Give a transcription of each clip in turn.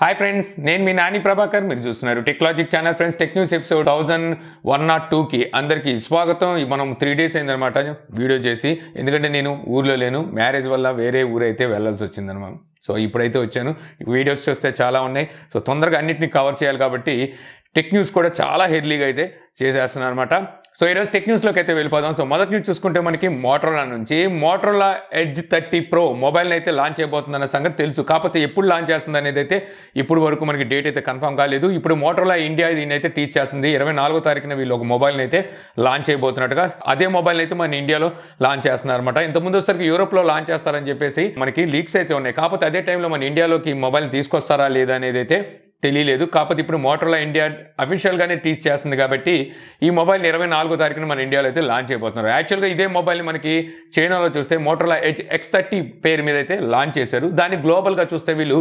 Hi friends, నేను మీ నాని ప్రభాకర్. మీరు చూస్తున్నారు Techlogic channel. Friends, tech news episode 1102కి అందరికీ స్వాగతం. మనం 3 days అయిందనమాట వీడియో చేసి, ఎందుకంటే నేను ఊర్లో లేను, మ్యారేజ్ వల్ల వేరే ఊరైతే వెళ్ళాల్సి వచ్చిందనమాట. సో ఇప్పుడైతే వచ్చాను. వీడియోస్ చూస్తే చాలా ఉన్నాయి. సో తొందరగా అన్నింటినీ కవర్ చేయాలి కాబట్టి టెక్ న్యూస్ కూడా చాలా హెర్లీగా అయితే చేసేస్తున్నాను అనమాట. సో ఈరోజు టెక్ న్యూస్లోకి అయితే వెళ్ళిపోదాం. సో మొదటి న్యూస్ చూసుకుంటే మనకి మోటరోలా నుంచి మోటరోలా ఎడ్జ్ 30 Pro మొబైల్ని అయితే లాంచ్ అయిపోతుందన్న సంగతి తెలుసు. కాకపోతే ఎప్పుడు లాంచ్ చేస్తుంది అనేది అయితే ఇప్పుడు వరకు మనకి డేట్ అయితే కన్ఫర్మ్ కాలేదు. ఇప్పుడు మోటరోలా ఇండియా దీన్ని అయితే టీచ్ చేస్తుంది. 24వ తారీఖున వీళ్ళు ఒక మొబైల్ని అయితే లాంచ్ అయిపోతున్నట్టుగా, అదే మొబైల్ అయితే మన ఇండియాలో లాంచ్ చేస్తున్నారు అనమాట. ఇంతకుముందు వచ్చేసరికి యూరోప్లో లాంచ్ చేస్తారని చెప్పేసి మనకి లీక్స్ అయితే ఉన్నాయి. కాకపోతే అదే టైంలో మన ఇండియాలోకి ఈ మొబైల్ తీసుకొస్తారా లేదా అనేది అయితే తెలియలేదు. కాకపోతే ఇప్పుడు మోటరోలా ఇండియా అఫీషియల్గానే టీచ్ చేస్తుంది కాబట్టి ఈ మొబైల్ 24వ తారీఖున మన ఇండియాలో అయితే లాంచ్ అయిపోతున్నారు. యాక్చువల్గా ఇదే మొబైల్ని మనకి చైనాలో చూస్తే మోటరోలా ఎడ్జ్ X30 పేరు మీద అయితే లాంచ్ చేశారు. దాన్ని గ్లోబల్గా చూస్తే వీళ్ళు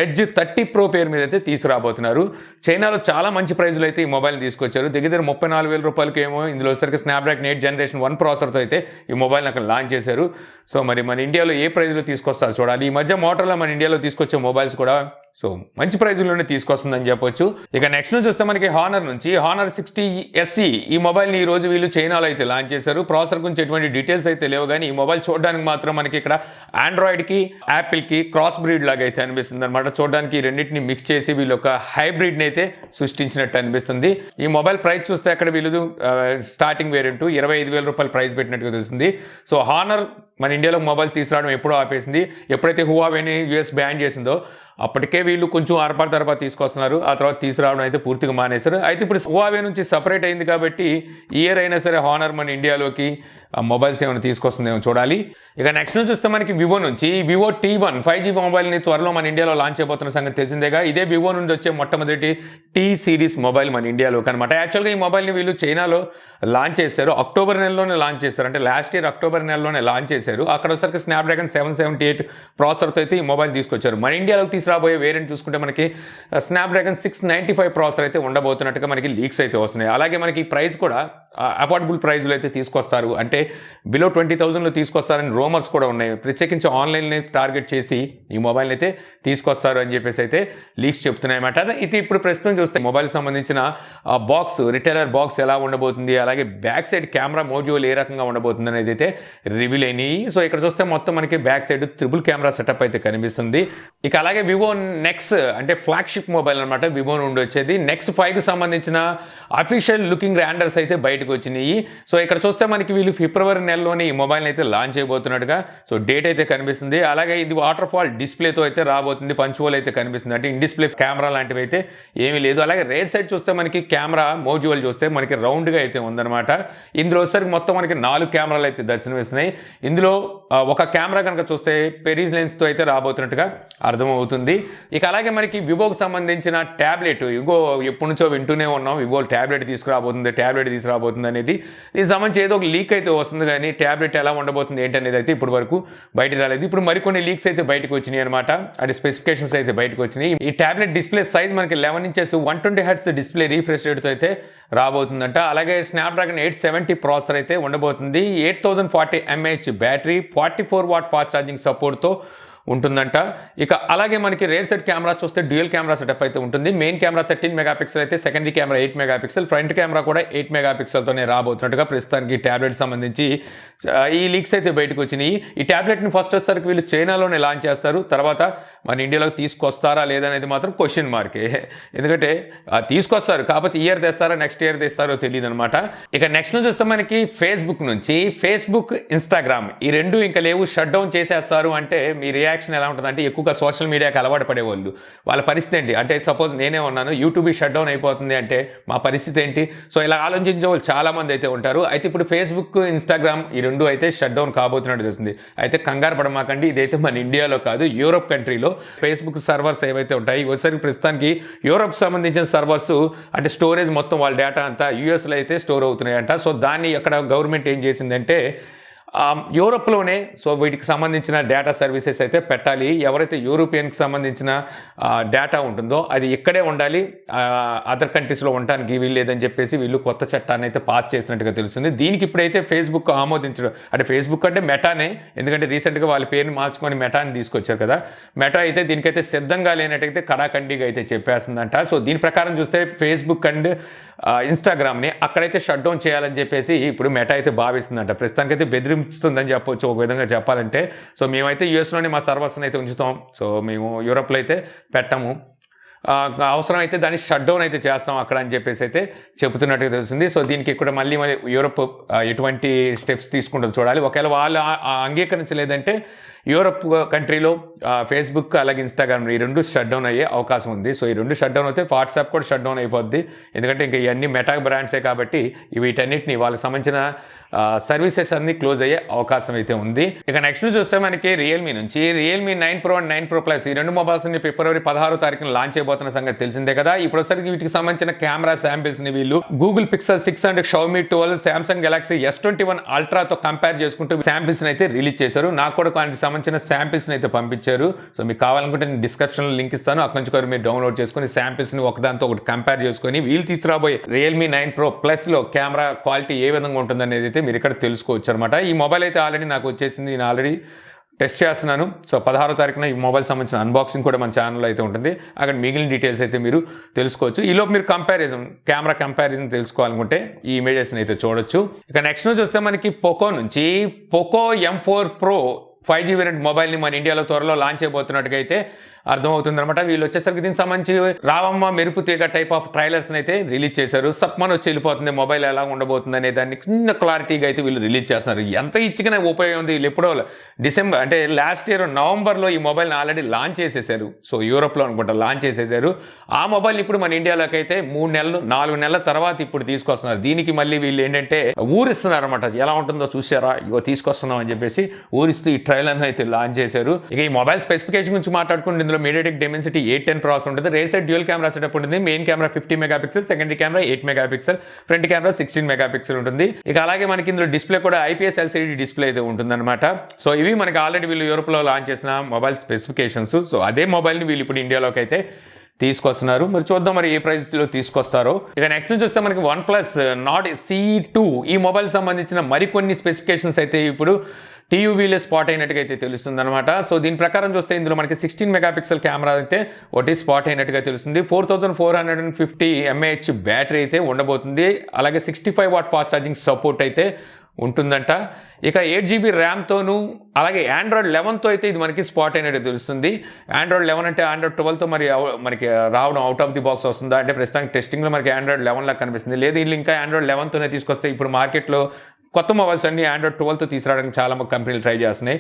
ఎడ్జ్ 30 Pro పేరు మీద అయితే తీసుకురాబోతున్నారు. చైనాలో చాలా మంచి ప్రైజ్లో అయితే ఈ మొబైల్ని తీసుకొచ్చారు. దగ్గర 34,000 రూపాయలకి ఏమో ఇందులో వచ్చరికి స్నాప్డ్రాగన్ 8 Gen 1 ప్రాసెసర్తో అయితే ఈ మొబైల్ని అక్కడ లాంచ్ చేశారు. సో మరి మన ఇండియాలో ఏ ప్రైజ్లో తీసుకొస్తారు చూడాలి. ఈ మధ్య మోటరోలా మన ఇండియాలో తీసుకొచ్చే మొబైల్స్ కూడా సో మంచి ప్రైజ్లోనే తీసుకొస్తుందని చెప్పొచ్చు. ఇక నెక్స్ట్ నుంచి చూస్తే మనకి హానర్ నుంచి హానర్ 60 SE ఈ మొబైల్ని ఈ రోజు వీళ్ళు చైనాలో అయితే లాంచ్ చేశారు. ప్రాసెసర్ గురించి ఎటువంటి డీటెయిల్స్ అయితే లేవు, కానీ ఈ మొబైల్ చూడడానికి మాత్రం మనకి ఇక్కడ ఆండ్రాయిడ్కి యాపిల్కి క్రాస్ బ్రీడ్ లాగా అయితే అనిపిస్తుంది అనమాట. చూడడానికి ఈ రెండింటిని మిక్స్ చేసి వీళ్ళు ఒక హైబ్రిడ్ని అయితే సృష్టించినట్టు అనిపిస్తుంది. ఈ మొబైల్ ప్రైస్ చూస్తే అక్కడ వీళ్ళు స్టార్టింగ్ వేరియంట్ 25,000 రూపాయలు ప్రైస్ పెట్టినట్టుగా తెలుస్తుంది. సో హానర్ మన ఇండియాలో మొబైల్ తీసుకురావడం ఎప్పుడో ఆపేసింది. ఎప్పుడైతే హువావేని US బ్యాన్ చేసిందో అప్పటికే వీళ్ళు కొంచెం తర్వాత తీసుకొస్తున్నారు. ఆ తర్వాత తీసుకురావడం అయితే పూర్తిగా మానేశారు. అయితే ఇప్పుడు హువావే నుంచి సపరేట్ అయింది కాబట్టి ఇయర్ అయినా సరే హానర్ మన ఇండియాలోకి మొబైల్స్ ఏమైనా తీసుకొస్తుందేమో చూడాలి. ఇక నెక్స్ట్ నుంచి చూస్తే మనకి వివో నుంచి వివో T1 5G మొబైల్ని త్వరలో మన ఇండియాలో లాంచ్ అయిపోతున్న సంగతి తెలిసిందేగా. ఇదే వివో నుండి వచ్చే మొట్టమొదటి T సిరీస్ మొబైల్ మన ఇండియాలోకి అనమాట. యాక్చువల్గా ఈ మొబైల్ని వీళ్ళు చైనాలో లాంచ్ చేశారు. అక్టోబర్ నెలలోనే లాంచ్ చేశారు. అంటే లాస్ట్ ఇయర్ అక్టోబర్ నెలలోనే లాంచ్ చేశారు. అక్కడ వచ్చరికి స్నాప్డ్రాగన్ 778 ప్రాసెసర్తో అయితే ఈ మొబైల్ తీసుకొచ్చారు. మన ఇండియాలోకి తీసుకురాబోయే వేరియంట్ చూసుకుంటే మనకి స్నాప్డ్రాగన్ 695 ప్రాసెసర్ అయితే ఉండబోతున్నట్టుగా మనకి లీక్స్ అయితే వస్తున్నాయి. అలాగే మనకి ప్రైస్ కూడా అఫోర్డబుల్ ప్రైస్లో అయితే తీసుకొస్తారు, అంటే బిలో 20,000లో తీసుకొస్తారని రూమర్స్ కూడా ఉన్నాయి. ప్రత్యేకించి ఆన్లైన్ని టార్గెట్ చేసి ఈ మొబైల్ని అయితే తీసుకొస్తారు అని చెప్పేసి అయితే లీక్స్ చెప్తున్నాయి అన్నమాట. ఇది ఇప్పుడు ప్రస్తుతం చూస్తే మొబైల్ సంబంధించిన బాక్స్, రిటైలర్ బాక్స్ ఎలా ఉండబోతుంది, అలాగే బ్యాక్ సైడ్ కెమెరా మోడ్యూల్ ఏ రకంగా ఉండబోతుంది అనేది అయితే రివీల్ అయినాయి. సో ఇక్కడ చూస్తే మొత్తం మనకి back side triple camera setup అయితే కనిపిస్తుంది. ఇక అలాగే వివో నెక్స్ అంటే ఫ్లాగ్షిప్ మొబైల్ అనమాట, వివో నుండి వచ్చేది. నెక్స్ 5కి సంబంధించిన అఫీషియల్ లుకింగ్ ర్యాండర్స్ అయితే బయటకు వచ్చినాయి. సో ఇక్కడ చూస్తే మనకి వీళ్ళు ఫిబ్రవరి నెలలోనే ఈ మొబైల్ని అయితే లాంచ్ అయిపోతున్నట్టుగా సో డేట్ అయితే కనిపిస్తుంది. అలాగే ఇది వాటర్ ఫాల్ డిస్ప్లేతో అయితే రాబోతుంది. పంచువల్ అయితే కనిపిస్తుంది, అంటే ఇన్ డిస్ప్లే కెమెరా లాంటివి అయితే ఏమీ లేదు. అలాగే రేర్ సైడ్ చూస్తే మనకి కెమెరా మోడ్యూల్ చూస్తే మనకి రౌండ్గా అయితే ఉందన్నమాట. ఇందులో వచ్చేసరికి మొత్తం మనకి 4 కెమెరాలు అయితే దర్శనమిస్తున్నాయి. ఇందులో ఒక కెమెరా కనుక చూస్తే పెరీస్ లెన్స్తో అయితే రాబోతున్నట్టుగా అర్థమవుతుంది. ఇక అలాగే మనకి వివోకి సంబంధించిన ట్యాబ్లెట్, ఇగో ఎప్పటి నుంచో వింటూనే ఉన్నాం, వివో ట్యాబ్లెట్ తీసుకురాబోతుంది అనేది. దీనికి సంబంధించి ఏదో ఒక లీక్ అయితే వస్తుంది, కానీ ట్యాబ్లెట్ ఎలా ఉండబోతుంది ఏంటనేది అయితే ఇప్పుడు వరకు బయట రాలేదు. ఇప్పుడు మరికొన్ని లీక్స్ అయితే బయటకు వచ్చినాయి అనమాట. అది స్పెసిఫికేషన్స్ అయితే బయటకు వచ్చినాయి. ఈ ట్యాబ్లెట్ డిస్ప్లే సైజ్ మనకి 11 inches 120 Hz డిస్ప్లే రీఫ్రెష్ రేట్తో అయితే రాబోతుందంట. అలాగే స్నాప్డ్రాగన్ 870 ప్రాసెసర్ అయితే ఉండబోతుంది. 8040 mAh battery, 44 watt fast charging సపోర్ట్తో ఉంటుందంట. ఇక అలాగే మనకి రేర్ సెట్ కెమెరా చూస్తే డ్యూయల్ కెమెరా సెటప్ అయితే ఉంటుంది. మెయిన్ కెమెరా 13 MP అయితే secondary camera 8 MP, front camera కూడా 8 MP రాబోతున్నట్టుగా ప్రస్తుతానికి ట్యాబ్లెట్ సంబంధించి ఈ లీక్స్ అయితే బయటకు వచ్చినాయి. ఈ ట్యాబ్లెట్ని ఫస్ట్ వచ్చేసరికి వీళ్ళు చైనాలోనే లాంచ్ చేస్తారు. తర్వాత మన ఇండియాలోకి తీసుకొస్తారా లేదనేది మాత్రం క్వశ్చన్ మార్కే. ఎందుకంటే తీసుకొస్తారు, కాకపోతే ఇయర్ తెస్తారా నెక్స్ట్ ఇయర్ తెస్తారో తెలియదు అనమాట. ఇక నెక్స్ట్ నుంచి వస్తే మనకి ఫేస్బుక్ నుంచి ఫేస్బుక్, ఇన్స్టాగ్రామ్ ఈ రెండు ఇంకా లేవు, షట్ డౌన్ చేసేస్తారు అంటే మీ రియాక్షన్ ఎలా ఉంటుంది? అంటే ఎక్కువగా సోషల్ మీడియాకి అలవాటు పడేవాళ్ళు వాళ్ళ పరిస్థితి ఏంటి? అంటే సపోజ్ నేనే ఉన్నాను, యూట్యూబ్ షట్ డౌన్ అయిపోతుంది అంటే మా పరిస్థితి ఏంటి? సో ఇలా ఆలోచించే వాళ్ళు చాలామంది అయితే ఉంటారు. అయితే ఇప్పుడు ఫేస్బుక్, ఇన్స్టాగ్రామ్ ఈ రెండు అయితే షట్ డౌన్ కాబోతున్నట్టు తెలుస్తుంది. అయితే కంగారు పడమాకండి, ఇదైతే మన ఇండియాలో కాదు, యూరోప్ కంట్రీలో ఫేస్బుక్ సర్వర్స్ ఏవైతే ఉంటాయి ఒకసారి ప్రస్తుతానికి యూరోప్ సంబంధించిన సర్వర్స్ అంటే స్టోరేజ్ మొత్తం వాళ్ళ డేటా అంతా యూఎస్లో అయితే స్టోర్ అవుతున్నాయంట. సో దాన్ని అక్కడ గవర్నమెంట్ ఏం చేసిందంటే యూరోప్లోనే సో వీటికి సంబంధించిన డేటా సర్వీసెస్ అయితే పెట్టాలి. ఎవరైతే యూరోపియన్కి సంబంధించిన డేటా ఉంటుందో అది ఇక్కడే ఉండాలి, అదర్ కంట్రీస్లో ఉండడానికి వీలు లేదని చెప్పేసి వీళ్ళు కొత్త చట్టాన్ని అయితే పాస్ చేసినట్టుగా తెలుస్తుంది. దీనికి ఇప్పుడైతే ఫేస్బుక్ ఆమోదించడం, అంటే ఫేస్బుక్ అంటే మెటానే, ఎందుకంటే రీసెంట్గా వాళ్ళ పేరుని మార్చుకొని మెటాని తీసుకొచ్చారు కదా. మెటా అయితే దీనికైతే సిద్ధంగా లేనట్టయితే కడాఖండిగా అయితే చెప్పేస్తుందంట. సో దీని ప్రకారం చూస్తే ఫేస్బుక్ అండ్ ఇన్స్టాగ్రామ్ని అక్కడైతే షట్ డౌన్ చేయాలని చెప్పేసి ఇప్పుడు మెటా అయితే భావిస్తుందంట. ప్రస్తుతానికైతే బెదిరిస్తుందని చెప్పొచ్చు ఒక విధంగా చెప్పాలంటే. సో మేమైతే యూఎస్లోనే మా సర్వర్స్ని అయితే ఉంచుతాం, సో మేము యూరోప్లో అయితే పెట్టాము, అవసరం అయితే దాన్ని షట్ డౌన్ అయితే చేస్తాం అక్కడ అని చెప్పేసి అయితే చెబుతున్నట్టుగా తెలుస్తుంది. సో దీనికి ఇక్కడ మళ్ళీ యూరోప్ ఎటువంటి స్టెప్స్ తీసుకుంటుందో చూడాలి. ఒకవేళ వాళ్ళు అంగీకరించలేదంటే యూరోప్ కంట్రీలో ఫేస్బుక్ అలాగే ఇన్స్టాగ్రామ్ ఈ రెండు షట్ డౌన్ అయ్యే అవకాశం ఉంది. సో ఈ రెండు షట్ డౌన్ అయితే వాట్సాప్ కూడా షట్ డౌన్ అయిపోద్ది, ఎందుకంటే ఇంకా ఇవన్నీ మెటా బ్రాండ్సే కాబట్టి వీటన్నిటిని వాళ్ళకి సంబంధించిన సర్వీసెస్ అన్ని క్లోజ్ అయ్యే అవకాశం అయితే ఉంది. ఇక నెక్స్ట్ చూస్తే మనకి రియల్మీ నుంచి Realme 9 Pro and 9 Pro Plus ఈ రెండు మొబైల్స్ని ఫిబ్రవరి 16వ తారీఖున లాంచ్ అయిపోతున్న సంగతి తెలిసిందే కదా. ఇప్పుడు ఒకసారి వీటికి సంబంధించిన కెమెరా శాంపిల్స్ని వీళ్ళు Google Pixel 6 and Xiaomi 12, Samsung Galaxy S21 అల్ట్రాతో కంపేర్ చేసుకుంటూ శాంపిల్స్ని అయితే రిలీజ్ చేశారు. నాకు కూడా వాటికి సంబంధించిన శాంపిల్స్ని అయితే పంపించారు. సో మీకు కావాలనుకుంటే నేను డిస్క్రిప్షన్లో లింక్ ఇస్తాను, అక్కడి నుంచి కూడా మీరు డౌన్లోడ్ చేసుకుని శాంపిల్స్ని ఒకదాంతో ఒకటి కంపేర్ చేసుకొని వీళ్ళు తీసుకురాబోయే రియల్మీ 9 Pro Plusలో కెమెరా క్వాలిటీ ఏ విధంగా ఉంటుందనేది అయితే మీరు ఇక్కడ తెలుసుకోవచ్చు అనమాట. ఈ మొబైల్ అయితే ఆల్రెడీ నాకు వచ్చేసింది, నేను ఆల్రెడీ టెస్ట్ చేస్తున్నాను. సో 16వ తారీఖున ఈ మొబైల్ సంబంధించిన అన్బాక్సింగ్ కూడా మన ఛానల్లో అయితే ఉంటుంది, అక్కడ మిగిలిన డీటెయిల్స్ అయితే మీరు తెలుసుకోవచ్చు. ఈలోపు మీరు కెమెరా కంపారిజన్ తెలుసుకోవాలనుకుంటే ఈ ఇమేజెస్ని అయితే చూడొచ్చు. ఇక నెక్స్ట్ చూస్తే మనకి పోకో నుంచి Poco M4 Pro 5G variant మొబైల్ని మన ఇండియాలో త్వరలో లాంచ్ అయిపోతున్నట్టుగా అయితే అర్థమవుతుంది అనమాట. వీళ్ళు వచ్చేసరికి దీనికి సంబంధించి రావమ్మ మెరుపు తీగ టైప్ ఆఫ్ ట్రైలర్స్ని అయితే రిలీజ్ చేశారు. సప్మన్ వచ్చి వెళ్ళిపోతుంది మొబైల్ ఎలా ఉండబోతుంది అనే దాన్ని చిన్న క్లారిటీగా అయితే వీళ్ళు రిలీజ్ చేస్తున్నారు. ఎంత ఇచ్చికనే ఉపయోగం ఉంది. వీళ్ళు ఎప్పుడో డిసెంబర్ అంటే లాస్ట్ ఇయర్ నవంబర్లో ఈ మొబైల్ని ఆల్రెడీ లాంచ్ చేసేసారు. సో యూరోప్లో అనుకుంటా లాంచ్ చేసేసారు. ఆ మొబైల్ని ఇప్పుడు మన ఇండియాలోకి అయితే 4 నెలల తర్వాత ఇప్పుడు తీసుకొస్తున్నారు. దీనికి మళ్ళీ వీళ్ళు ఏంటంటే ఊరిస్తున్నారు అనమాట. ఎలా ఉంటుందో చూసారా, ఇగో తీసుకొస్తున్నాం అని చెప్పేసి ఊరిస్తూ ఈ ట్రైలర్ని అయితే లాంచ్ చేశారు. ఇక ఈ మొబైల్ స్పెసిఫికేషన్ గురించి మాట్లాడుకుంటే ఇందులో మీడియాటెక్ డైమెన్సిటీ 810 ప్రాసెసర్ ఉంటుంది. Rear side dual camera setup ఉంటుంది. Main camera 50 megapixel, secondary camera 8 megapixel, front camera 16 megapixel ఉంటుంది. ఇక అలాగే మనకి ఇందులో డిస్ప్లే కూడా IPS LCD డిస్ప్లే అయితే ఉంటుందన్నమాట. సో ఇవి మనకి ఆల్రెడీ వీళ్ళు యూరోప్లో లాంచ్ చేసిన మొబైల్ స్పెసిఫికేషన్స్. సో అదే మొబైల్ని వీళ్ళు ఇప్పుడు ఇండియాలోకి అయితే తీసుకొస్తున్నారు. మరి చూద్దాం మరి ఏ ప్రైస్లో తీసుకొస్తారో. ఇక నెక్స్ట్ చూస్తే మనకి OnePlus Nord C2 ఈ మొబైల్ సంబంధించిన మరికొన్ని స్పెసిఫికేషన్స్ అయితే ఇప్పుడు TUVలో స్పాట్ అయినట్టుగా అయితే తెలుస్తుంది అనమాట. సో దీని ప్రకారం చూస్తే ఇందులో మనకి 16 మెగాపిక్సెల్ కెమెరా అయితే ఒకటి స్పాట్ అయినట్టుగా తెలుస్తుంది. 4450 mAh బ్యాటరీ అయితే ఉండబోతుంది. అలాగే 65 వాట్ ఫాస్ట్ ఛార్జింగ్ సపోర్ట్ అయితే ఉంటుందంట. ఇక 8GB ర్యామ్తోనూ అలాగే Android 11తో అయితే ఇది మనకి స్పాట్ అయినట్టు తెలుస్తుంది. Android 11 అంటే Android 12తో మనకి రావడం అవుట్ ఆఫ్ ది బాక్స్ వస్తుందా అంటే ప్రస్తుతానికి టెస్టింగ్లో మనకి Android 11 లాగా కనిపిస్తుంది. లేదు వీళ్ళు ఇంకా Android 11తోనే తీసుకొస్తే ఇప్పుడు మార్కెట్లో కొత్త మొబైల్స్ అన్ని Android 12తో తీసుకురావడానికి చాలా కంపెనీలు ట్రై చేస్తున్నాయి.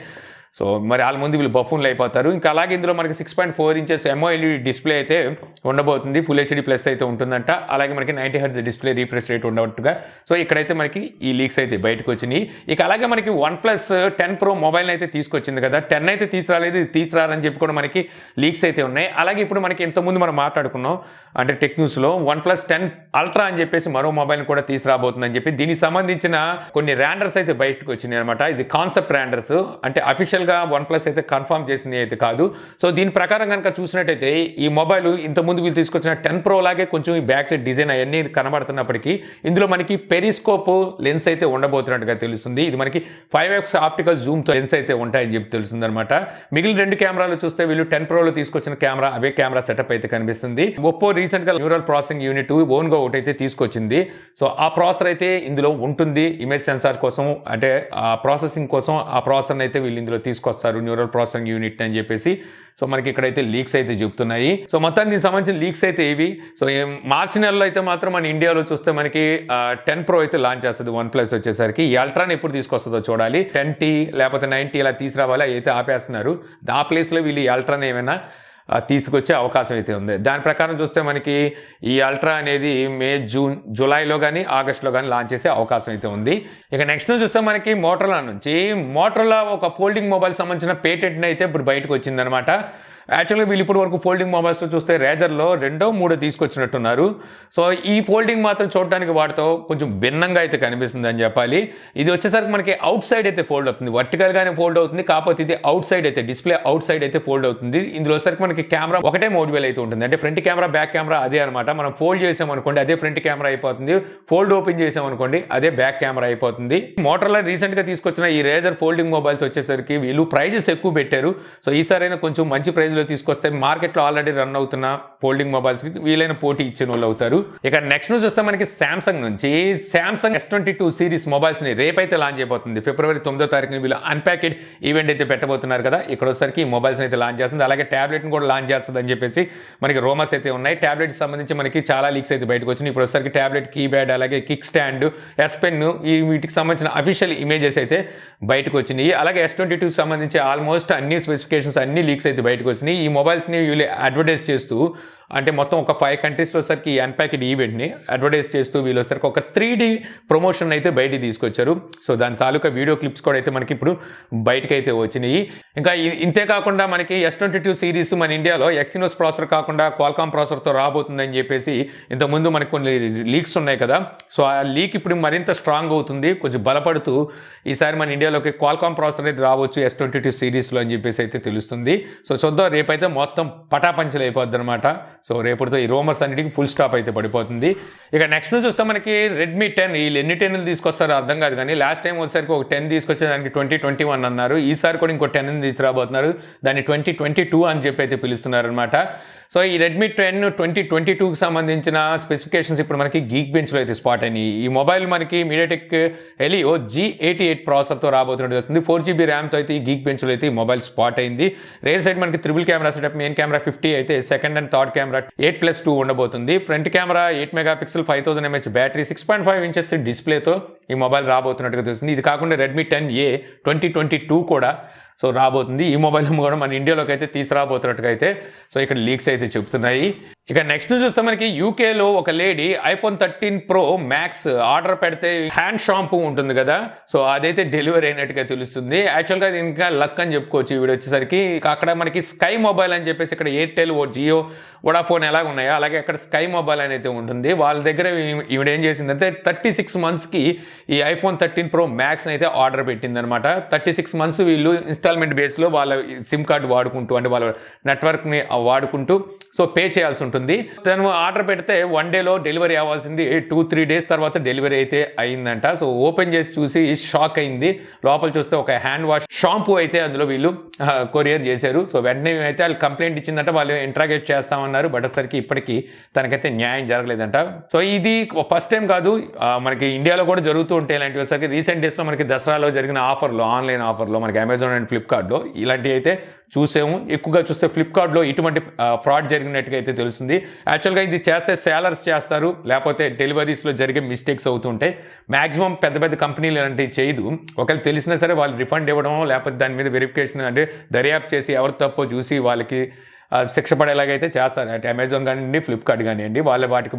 సో మరి వాళ్ళ ముందు వీళ్ళు బఫూన్లు అయిపోతారు. ఇంకా అలాగే ఇందులో మనకి 6.4 ఇంచెస్ MOLED డిస్ప్లే అయితే ఉండబోతుంది. ఫుల్ HD ప్లస్ అయితే ఉంటుందంట. అలాగే మనకి 90 Hz డిస్ప్లే రీఫ్రెష్ రేట్ ఉండబట్టుగా. సో ఇక్కడైతే మనకి ఈ లీక్స్ అయితే బయటకు వచ్చినాయి. ఇక అలాగే మనకి OnePlus 10 Pro మొబైల్ అయితే తీసుకొచ్చింది కదా, 10 అయితే తీసుకురాలేదు, ఇది తీసుకురారని చెప్పి కూడా మనకి లీక్స్ అయితే ఉన్నాయి. అలాగే ఇప్పుడు మనకి ఇంతకుముందు మనం మాట్లాడుకున్నాం అంటే టెక్న్యూస్లో OnePlus 10 Ultra అని చెప్పేసి మరో మొబైల్ కూడా తీసుకురాబోతుందని చెప్పి దీనికి సంబంధించిన కొన్ని ర్యాండర్స్ అయితే బయటకు వచ్చినాయి అనమాట. ఇది కాన్సెప్ట్ ర్యాండర్స్, అంటే అఫీషియల్గా OnePlus అయితే కన్ఫర్మ్ చేసింది అయితే కాదు. సో దీని ప్రకారం కనుక చూసినట్టయితే ఈ మొబైల్ ఇంతకుముందు వీళ్ళు తీసుకొచ్చిన 10 Pro లాగే కొంచెం ఈ బ్యాక్ సైడ్ డిజైన్ అవన్నీ కనబడుతున్నప్పటికీ ఇందులో మనకి పెరిస్కోప్ లెన్స్ అయితే ఉండబోతున్నట్టుగా తెలుస్తుంది. ఇది మనకి 5x ఆప్టికల్ జూమ్తో లెన్స్ అయితే ఉంటాయని చెప్పి తెలుస్తుంది అనమాట. మిగిలిన రెండు కెమెరాలు చూస్తే వీళ్ళు 10 Proలో తీసుకొచ్చిన కెమెరా అవే కెమెరా సెటప్ అయితే కనిపిస్తుంది. ఒప్పో రీసెంట్గా న్యూరల్ ప్రాసెసింగ్ యూనిట్ ఓన్గా ఒకటైతే తీసుకొచ్చింది. సో ఆ ప్రాసెసర్ అయితే ఇందులో ఉంటుంది. ఇమేజ్ సెన్సార్ కోసం అంటే ఆ ప్రాసెసింగ్ కోసం ఆ ప్రాసెసర్ని అయితే వీళ్ళు ఇందులో తీసుకొస్తారు, న్యూరల్ ప్రాసెసింగ్ యూనిట్ అని చెప్పేసి. సో మనకి ఇక్కడైతే లీక్స్ అయితే చెప్తున్నాయి. సో మొత్తానికి దీనికి సంబంధించిన లీక్స్ అయితే ఇవి. సో మార్చి నెలలో అయితే మాత్రం మన ఇండియాలో చూస్తే మనకి 10 Pro అయితే లాంచ్ చేస్తుంది OnePlus వచ్చేసరికి. ఈ అల్ట్రాని ఎప్పుడు తీసుకొస్తుందో చూడాలి. 10T లేకపోతే 9T ఇలా తీసుకురావాలి, అయితే ఆపేస్తున్నారు. ఆ ప్లేస్లో వీళ్ళు ఈ అల్ట్రాని ఏమైనా తీసుకొచ్చే అవకాశం అయితే ఉంది. దాని ప్రకారం చూస్తే మనకి ఈ అల్ట్రా అనేది మే, జూన్, జూలైలో కానీ ఆగస్టులో కానీ లాంచ్ చేసే అవకాశం అయితే ఉంది. ఇక నెక్స్ట్ చూస్తే మనకి మోటరోలా నుంచి ఒక ఫోల్డింగ్ మొబైల్ సంబంధించిన పేటెంట్ని అయితే ఇప్పుడు బయటకు వచ్చిందనమాట. యాక్చువల్గా వీళ్ళు ఇప్పటి వరకు ఫోల్డింగ్ మొబైల్స్లో చూస్తే రేజర్లో 2, 3 తీసుకొచ్చినట్టున్నారు. సో ఈ ఫోల్డింగ్ మాత్రం చూడడానికి వాటితో కొంచెం భిన్నంగా అయితే కనిపిస్తుంది అని చెప్పాలి. ఇది వచ్చేసరికి మనకి అవుట్ సైడ్ అయితే ఫోల్డ్ అవుతుంది, వర్టికల్గానే ఫోల్డ్ అవుతుంది, కాకపోతే ఇది అవుట్ సైడ్ అయితే డిస్ప్లే అవుట్ సైడ్ అయితే ఫోల్డ్ అవుతుంది. ఇందులో వచ్చేసరికి మనకి కెమెరా ఒకటే మోడ్యువల్ అయితే ఉంటుంది, అంటే ఫ్రంట్ కెమెరా బ్యాక్ కెమెరా అదే అనమాట. మనం ఫోల్డ్ చేసామనుకోండి అదే ఫ్రంట్ కెమెరా అయిపోతుంది, ఫోల్డ్ ఓపెన్ చేసామనుకోండి అదే బ్యాక్ కెమెరా అయిపోతుంది. మోటరోలా రీసెంట్గా తీసుకొచ్చిన ఈ రేజర్ ఫోల్డింగ్ మొబైల్స్ వచ్చేసరికి వీళ్ళు ప్రైజెస్ ఎక్కువ పెట్టారు. సో ఈసారైనా కొంచెం మంచి ప్రైజ్లో తీసుకొస్తే మార్కెట్లో ఆల్రెడీ రన్ అవుతున్న ఫోల్డింగ్ మొబైల్స్కి వీలైన పోటీ ఇచ్చిన వాళ్ళు అవుతారు. ఇక నెక్స్ట్ న్యూస్ వస్తే మనకి సామ్సంగ్ నుంచి సామ్సంగ్ S22 సిరీస్ మొబైల్స్ని రేపైతే లాంచ్ అయిపోతుంది. ఫిబ్రవరి 9వ తారీఖున వీళ్ళు అన్ప్యాకెడ్ ఈవెంట్ అయితే పెట్టబోతున్నారు కదా, ఇక్కడ వచ్చేసరికి ఈ మొబైల్స్ని అయితే లాంచ్ చేస్తుంది. అలాగే ట్యాబ్లెట్ని కూడా లాంచ్ చేస్తుంది అని చెప్పేసి మనకి రూమర్స్ అయితే ఉన్నాయి. ట్యాబ్లెట్ సంబంధించి మనకి చాలా లీక్స్ అయితే బయటకు వచ్చినాయి. ఇప్పుడు వచ్చేసరికి ట్యాబ్లెట్ కీప్యాడ్, అలాగే కిక్ స్టాండ్, S పెన్, ఈ వీటికి సంబంధించిన అఫీషియల్ ఇమేజెస్ అయితే బయటకు వచ్చినాయి. అలాగే S22 సంబంధించి ఆల్మోస్ట్ అన్ని స్పెసిఫికేషన్స్ అన్ని లీక్స్ అయితే బయటకు వచ్చినాయి. ఈ మొబైల్స్ని వీళ్ళు అడ్వర్టైజ్ చేస్తూ, అంటే మొత్తం ఒక 5 కంట్రీస్లో వచ్చరికి ఈ అన్ప్యాకెడ్ ఈవెంట్ని అడ్వర్టైజ్ చేస్తూ వీళ్ళు వచ్చరికి ఒక 3D ప్రమోషన్ అయితే బయటికి తీసుకొచ్చారు. సో దాని తాలూకా వీడియో క్లిప్స్ కూడా అయితే మనకి ఇప్పుడు బయటకు అయితే వచ్చినాయి. ఇంకా ఇంతే కాకుండా మనకి S22 సిరీస్ మన ఇండియాలో ఎక్సినోస్ ప్రాసెసర్ కాకుండా క్వాల్కామ్ ప్రాసెసర్తో రాబోతుందని చెప్పేసి ఇంతకుముందు మనకి కొన్ని లీక్స్ ఉన్నాయి కదా, సో ఆ లీక్ ఇప్పుడు మరింత స్ట్రాంగ్ అవుతుంది, కొంచెం బలపడుతూ ఈసారి మన ఇండియాలోకి క్వాల్కామ్ ప్రాసెసర్ అయితే రావచ్చు S22 సిరీస్లో అని చెప్పేసి అయితే తెలుస్తుంది. సో చూద్దాం, రేపైతే మొత్తం పటాపంచలు అయిపోద్ది అనమాట. సో రేపటితో ఈ రూమర్స్ అన్నిటికీ ఫుల్ స్టాప్ అయితే పడిపోతుంది. ఇక నెక్స్ట్ నుంచి చూస్తే మనకి Redmi 10, వీళ్ళు ఎన్ని 10లు తీసుకొస్తారో అర్థం కాదు, కానీ లాస్ట్ టైం వచ్చేసరికి ఒక 10 తీసుకొచ్చే దానికి 2021 అన్నారు. ఈసారి కూడా ఇంకో 10 తీసుకురాబోతున్నారు, దాన్ని 2022 అని చెప్పి అయితే పిలుస్తున్నారు అనమాట. సో ఈ Redmi 10 2022కి సంబంధించిన స్పెసిఫికేషన్స్ ఇప్పుడు మనకి గీక్ బెంచ్లో అయితే స్పాట్ అయినాయి. ఈ మొబైల్ మనకి మీడియాటెక్ హెలియో G88 ప్రాసెసర్తో రాబోతున్నట్టు వస్తుంది. 4GB ర్యామ్తో అయితే ఈ గీక్ బెంచ్లో అయితే ఈ మొబైల్ స్పాట్ అయింది. రేర్ సైడ్ మనకి triple camera setup, main camera 50 అయితే సెకండ్ అండ్ థర్డ్ కెమెరా 8+2 ఉండబోతుంది. Front camera 8 megapixel, 5000 mAh battery, 6.5 inches డిస్ప్లేతో ఈ మొబైల్ రాబోతున్నట్టుగా తెలుస్తుంది. ఇది కాకుండా Redmi 10A 2022 కూడా సో రాబోతుంది. ఈ మొబైల్ కూడా మన ఇండియాలోకి అయితే తీసుకురాబోతున్నట్టుగా అయితే సో ఇక్కడ లీక్స్ అయితే చెప్తున్నాయి. ఇక నెక్స్ట్ చూస్తే మనకి యూకేలో ఒక lady iPhone 13 Pro Max order పెడితే హ్యాండ్ షాంపూ ఉంటుంది కదా, సో అదైతే డెలివరీ అయినట్టుగా తెలుస్తుంది. యాక్చువల్గా అది ఇంకా లక్ అని చెప్పుకోవచ్చు. ఈ వీడియో వచ్చేసరికి అక్కడ మనకి స్కై మొబైల్ అని చెప్పేసి ఇక్కడ ఎయిర్టెల్, జియో, వోడాఫోన్ ఎలాగ ఉన్నాయో అలాగే అక్కడ స్కై మొబైల్ అని అయితే ఉంటుంది. వాళ్ళ దగ్గర ఈవిడ ఏం చేసిందంటే 36 మంత్స్కి ఈ iPhone 13 Pro Max అయితే ఆర్డర్ పెట్టిందనమాట. 36 మంత్స్ వీళ్ళు ఇన్స్టాల్మెంట్ బేస్లో వాళ్ళ సిమ్ కార్డు వాడుకుంటూ, అంటే వాళ్ళ నెట్వర్క్ని వాడుకుంటూ సో పే చేయాల్సి ఉంటుంది. తను ఆర్డర్ పెడితే 1 డేలో డెలివరీ అవ్వాల్సింది 2-3 డేస్ తర్వాత డెలివరీ అయితే అయిందంట. సో ఓపెన్ చేసి చూసి షాక్ అయింది. లోపల చూస్తే ఒక హ్యాండ్ వాష్ షాంపూ అయితే అందులో వీళ్ళు కొరియర్ చేశారు. సో వెంటనే అయితే వాళ్ళు కంప్లైంట్ ఇచ్చిందంట, వాళ్ళు ఇంట్రాగేట్ చేస్తామన్నారు. బట్ అసలుకి ఇప్పటికీ తనకైతే న్యాయం జరగలేదంట. సో ఇది ఫస్ట్ టైం కాదు, మనకి ఇండియాలో కూడా జరుగుతూ ఉంటాయి ఇలాంటివి. వచ్చేసరికి రీసెంట్ డేస్లో మనకి దసరాలో జరిగిన ఆఫర్లో, ఆన్లైన్ ఆఫర్లో మనకి అమెజాన్ అండ్ ఫ్లిప్కార్ట్లో ఇలాంటివి అయితే చూసాము. ఎక్కువగా చూస్తే ఫ్లిప్కార్ట్లో ఇటువంటి ఫ్రాడ్ జరిగినట్టుగా అయితే తెలుస్తుంది. యాక్చువల్గా ఇది చేస్తే సేలర్స్ చేస్తారు, లేకపోతే డెలివరీస్లో జరిగే మిస్టేక్స్ అవుతుంటాయి. మ్యాక్సిమం పెద్ద పెద్ద కంపెనీలు ఇలాంటివి చేయదు. ఒకవేళ తెలిసినా సరే వాళ్ళు రిఫండ్ ఇవ్వడం, లేకపోతే దాని మీద వెరిఫికేషన్ అంటే దర్యాప్తు చేసి ఎవరు తప్పో చూసి వాళ్ళకి శిక్ష పడేలాగైతే చేస్తారు. అంటే అమెజాన్ కానివ్వండి, ఫ్లిప్కార్ట్ కానివ్వండి, వాటికి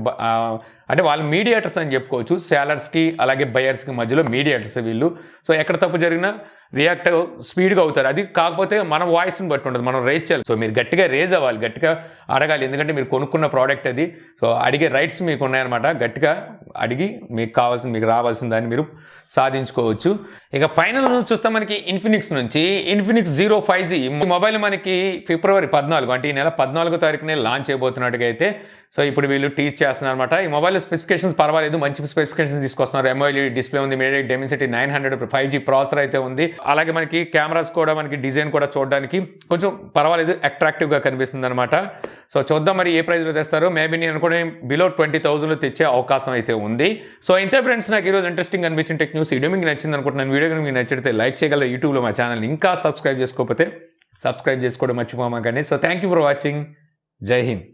అంటే వాళ్ళు మీడియేటర్స్ అని చెప్పుకోవచ్చు. సేలర్స్కి అలాగే బయర్స్కి మధ్యలో మీడియేటర్స్ వీళ్ళు. సో ఎక్కడ తప్పు జరిగినా రియాక్ట్ స్పీడ్గా అవుతారు. అది కాకపోతే మన వాయిస్ని బట్టి ఉంటుంది, మనం రేజ్ చేయాలి. సో మీరు గట్టిగా రేజ్ అవ్వాలి, గట్టిగా అడగాలి, ఎందుకంటే మీరు కొనుక్కున్న ప్రోడక్ట్ అది. సో అడిగే రైట్స్ మీకు ఉన్నాయన్నమాట. గట్టిగా అడిగి మీకు రావాల్సిన దాన్ని మీరు సాధించుకోవచ్చు. ఇక ఫైనల్ చూస్తే మనకి ఇన్ఫినిక్స్ నుంచి ఇన్ఫినిక్స్ 05G మొబైల్ మనకి ఫిబ్రవరి 14 అంటే ఈ నెల 14వ తారీఖునే లాంచ్ చేయబోతున్నట్టుగా అయితే సో ఇప్పుడు వీళ్ళు టీచ్ చేస్తున్నారు అనమాట. ఈ మొబైల్ స్పెసిఫికేషన్స్ పర్వాలేదు, మంచి స్పెసిఫికేషన్స్ తీసుకొస్తున్నారు. AMOLED డిస్ప్లే ఉంది, మీడియాటెక్ డెమిసిటీ 900 5G ప్రాసెసర్ అయితే ఉంది. అలాగే మనకి కెమెరాస్ కూడా మనకి డిజైన్ కూడా చూడడానికి కొంచెం పర్వాలేదు, అట్రాక్టివ్గా కనిపిస్తుంది అనమాట. సో చూద్దాం మరి ఏ ప్రైస్లో తెస్తారో. మేబీ నేను అనుకునే బిలో 20,000లో తెచ్చే అవకాశం అయితే ఉంది. సో ఇంతే ఫ్రెండ్స్, నాకు ఈరోజు ఇంట్రెస్టింగ్ అనిపించిన టెక్ న్యూస్. వీడియో మీకు నచ్చింది అనుకుంటున్నాను. వీడియో మీకు నచ్చితే లైక్ చేయగలరు. యూట్యూబ్లో మా ఛానల్ ఇంకా సబ్స్క్రైబ్ చేసుకోకపోతే సబ్స్క్రైబ్ చేసుకోవడం మర్చిపోమాకండి. So thank you for watching. జై హింద్.